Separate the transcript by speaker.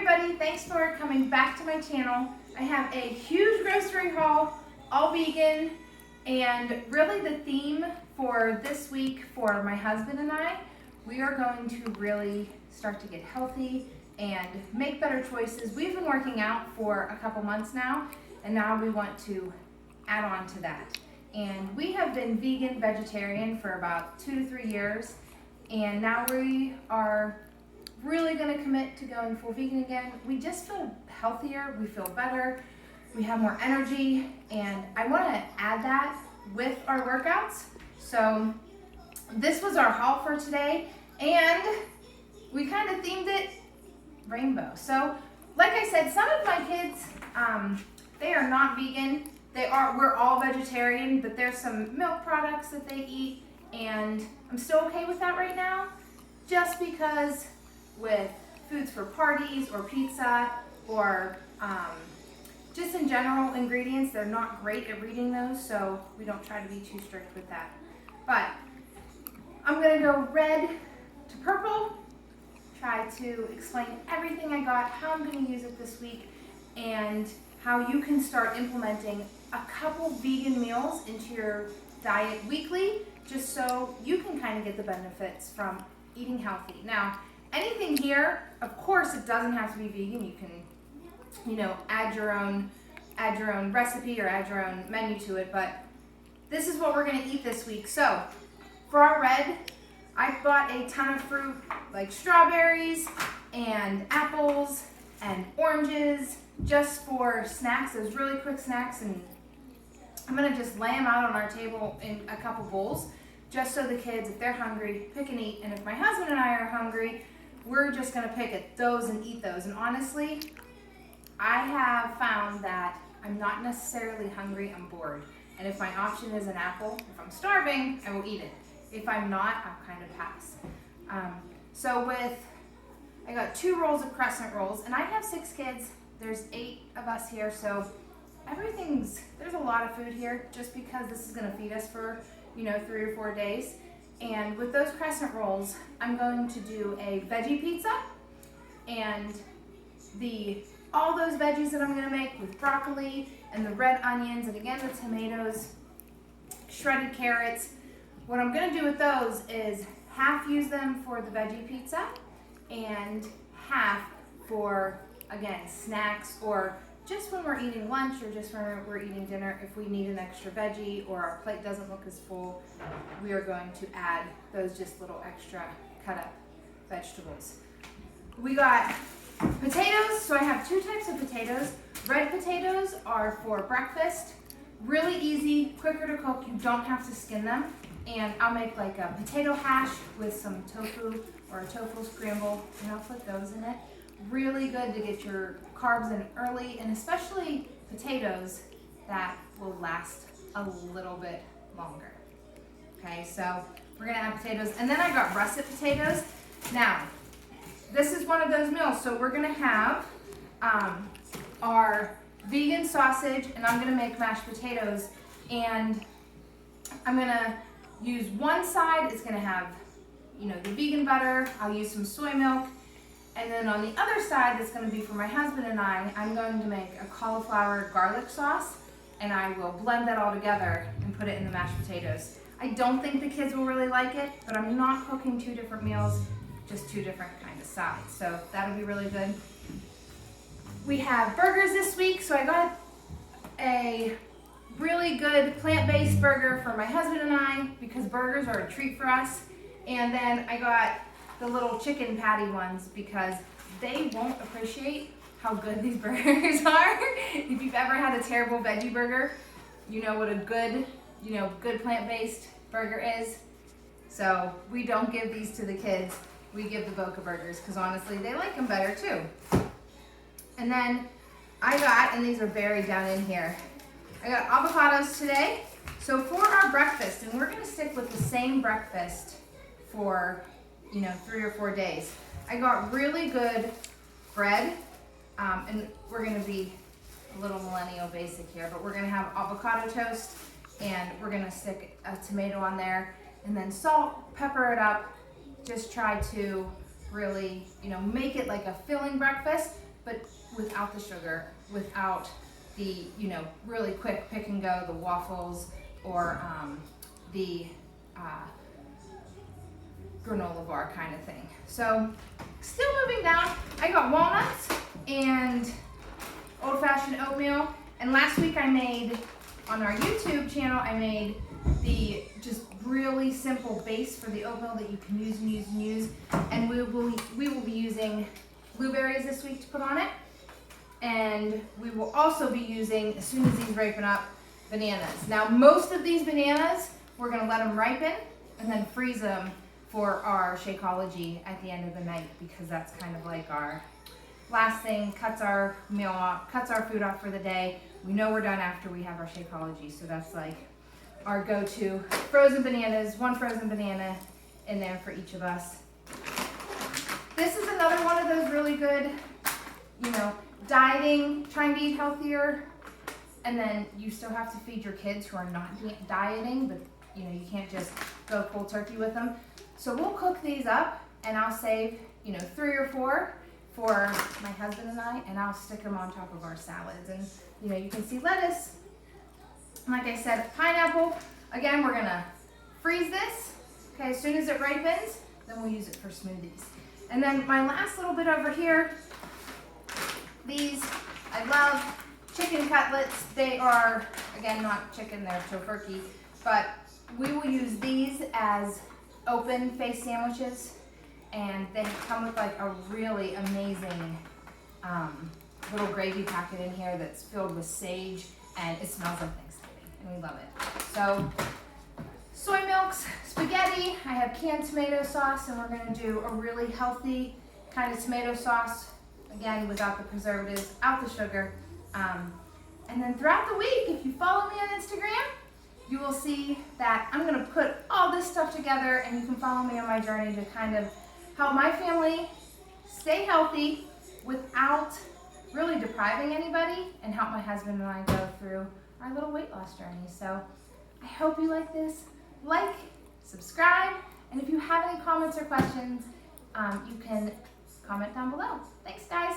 Speaker 1: everybody, thanks for coming back to my channel. I have a huge grocery haul, all vegan, and really the theme for this week for my husband and I, we are going to really start to get healthy and make better choices. We've been working out for a couple months now, and now we want to add on to that. And we have been vegan, vegetarian for about 2 to 3 years, and now we are really going to commit to going full vegan again. We just feel healthier, we feel better, we have more energy, and I want to add that with our workouts. So this was our haul for today, and we kind of themed it rainbow. So like I said, some of my kids, they are not vegan. We're all vegetarian, but there's some milk products that they eat, and I'm still okay with that right now, just because with foods for parties or pizza or just in general ingredients, they're not great at reading those, so we don't try to be too strict with that. But I'm gonna go red to purple, try to explain everything I got, how I'm gonna use it this week, and how you can start implementing a couple vegan meals into your diet weekly, just so you can kind of get the benefits from eating healthy. Now, anything here, of course, it doesn't have to be vegan. You can, add your own recipe or add your own menu to it, but this is what we're gonna eat this week. So, for our red, I bought a ton of fruit, like strawberries and apples and oranges, just for snacks, those really quick snacks, and I'm gonna just lay them out on our table in a couple bowls, just so the kids, if they're hungry, pick and eat, and if my husband and I are hungry, we're just gonna pick at those and eat those. And honestly, I have found that I'm not necessarily hungry, I'm bored. And if my option is an apple, if I'm starving, I will eat it. If I'm not, I'll kind of pass. I got 2 rolls of crescent rolls, and I have 6 kids. There's 8 of us here, so there's a lot of food here, just because this is gonna feed us for, 3 or 4 days. And with those crescent rolls, I'm going to do a veggie pizza, and all those veggies that I'm gonna make with broccoli and the red onions, and again, the tomatoes, shredded carrots. What I'm gonna do with those is half use them for the veggie pizza and half for, again, snacks, or just when we're eating lunch or just when we're eating dinner. If we need an extra veggie or our plate doesn't look as full, we are going to add those just little extra cut up vegetables. We got potatoes, so I have 2 types of potatoes. Red potatoes are for breakfast, really easy, quicker to cook, you don't have to skin them. And I'll make like a potato hash with some tofu or a tofu scramble, and I'll put those in it. Really good to get your carbs in early, and especially potatoes that will last a little bit longer. Okay, so we're gonna add potatoes, and then I got russet potatoes. Now, this is one of those meals, so we're gonna have our vegan sausage, and I'm gonna make mashed potatoes, and I'm gonna use one side, it's gonna have, the vegan butter, I'll use some soy milk, and then on the other side, that's gonna be for my husband and I'm going to make a cauliflower garlic sauce, and I will blend that all together and put it in the mashed potatoes. I don't think the kids will really like it, but I'm not cooking 2 different meals, just 2 different kind of sides, so that'll be really good. We have burgers this week, so I got a really good plant-based burger for my husband and I, because burgers are a treat for us. And then I got the little chicken patty ones, because they won't appreciate how good these burgers are. If you've ever had a terrible veggie burger, you know what a good, good plant-based burger is. So we don't give these to the kids. We give the Boca burgers, because honestly, they like them better too. And then I got, and these are buried down in here, I got avocados today. So for our breakfast, and we're gonna stick with the same breakfast for, 3 or 4 days. I got really good bread, and we're gonna be a little millennial basic here, but we're gonna have avocado toast, and we're gonna stick a tomato on there, and then salt, pepper it up. Just try to really, make it like a filling breakfast. but without the sugar, without the, really quick pick and go, the waffles or the granola bar kind of thing. So still moving down, I got walnuts and old-fashioned oatmeal. And last week I made, on our YouTube channel, I made the just really simple base for the oatmeal that you can use and use and use. And we will be using blueberries this week to put on it. And we will also be using, as soon as these ripen up, bananas. Now most of these bananas, we're gonna let them ripen and then freeze them for our Shakeology at the end of the night, because that's kind of like our last thing, cuts our meal off, cuts our food off for the day. We know we're done after we have our Shakeology, so that's like our go-to. Frozen bananas, one frozen banana in there for each of us. This is another one of those really good, dieting, trying to eat healthier, and then you still have to feed your kids who are not dieting, but you can't just go cold turkey with them. So we'll cook these up, and I'll save, 3 or 4 for my husband and I, and I'll stick them on top of our salads. And you can see lettuce. Like I said, pineapple. Again, we're gonna freeze this. Okay, as soon as it ripens, then we'll use it for smoothies. And then my last little bit over here, these, I love chicken cutlets. They are, again, not chicken, they're tofurkey, but we will use these as open face sandwiches, and they come with like a really amazing little gravy packet in here that's filled with sage, and it smells like Thanksgiving, and we love it. So soy milks, spaghetti, I have canned tomato sauce, and we're gonna do a really healthy kind of tomato sauce, again, without the preservatives, out the sugar. And then throughout the week, if you follow me on Instagram, you will see that I'm gonna put all this stuff together, and you can follow me on my journey to kind of help my family stay healthy without really depriving anybody, and help my husband and I go through our little weight loss journey. So I hope you like this. Like, subscribe, and if you have any comments or questions, you can comment down below. Thanks, guys.